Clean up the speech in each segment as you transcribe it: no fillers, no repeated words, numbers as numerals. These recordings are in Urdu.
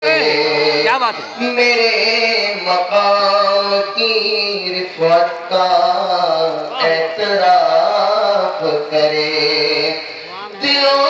کیا بات ہے؟ میرے مقام کی رفعت کا اعتراف کرے دلوں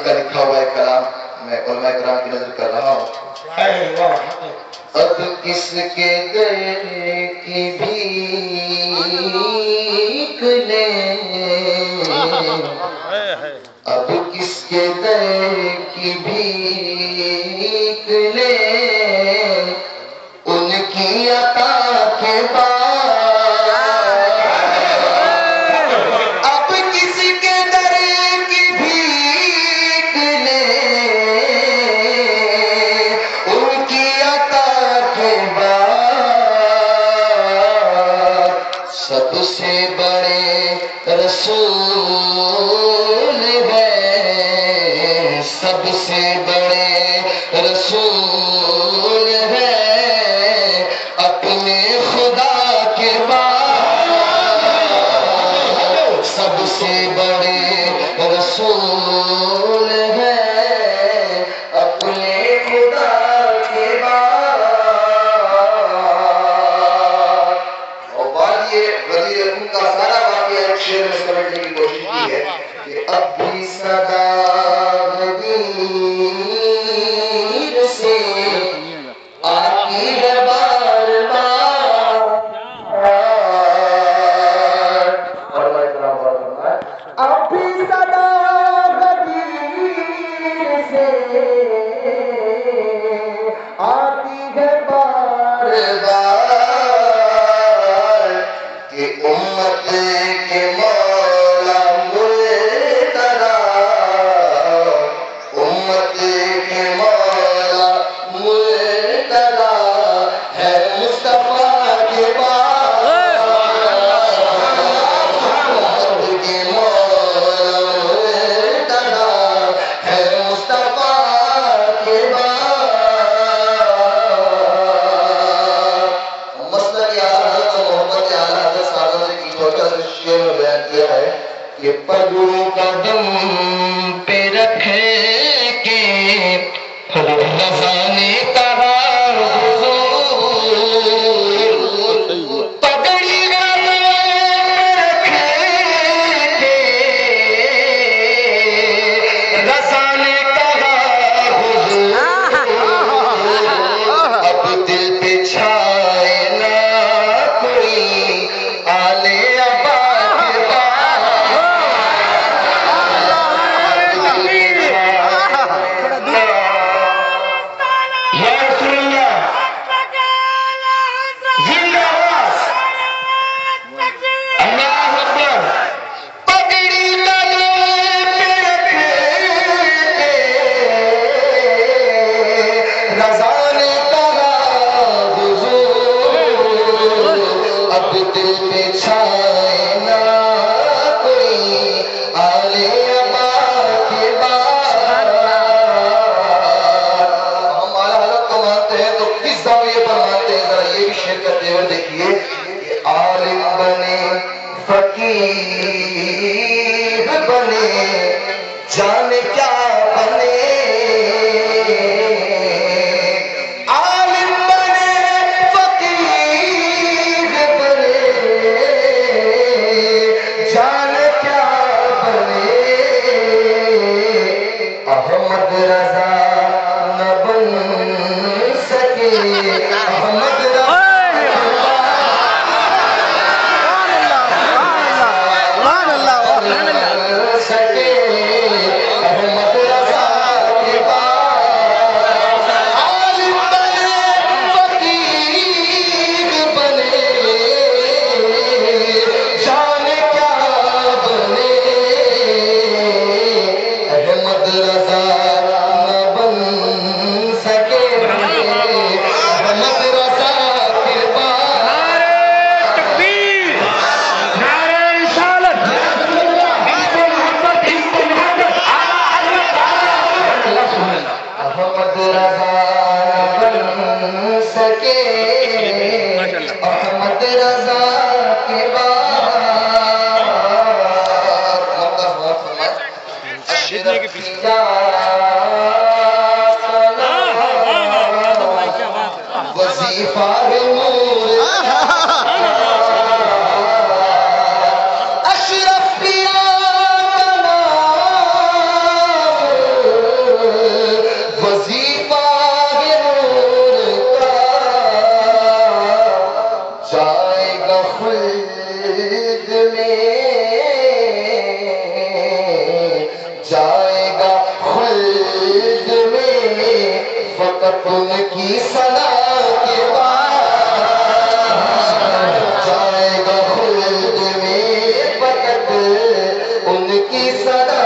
کا لکھا ہوا ایک کلام میں علماء کرام کی نظر کر رہا ہوں. اب کس کے در کی بھیک لیں اب کس کے در کی بھیک لیں ان کی عطا کے بعد سب سے بڑے رسول ہیں اپنے خدا کے بعد سب سے بڑے رسول ہیں اپنے خدا کے بعد. اور بعد یہ وزیر اعظم کا سارا واقعہ ایک شعر میں سمجھنے کی کوشش کی ہے کہ اب بھی صدا احمد رضا کے بعد اشرف کیا وظیفہ نور اشرف کیا وظیفہ نور کا جائے گا خلد میں جائے گا خلد میں فقط ان کی ثنا کے بعد جائے گا خلد میں فقط ان کی ثنا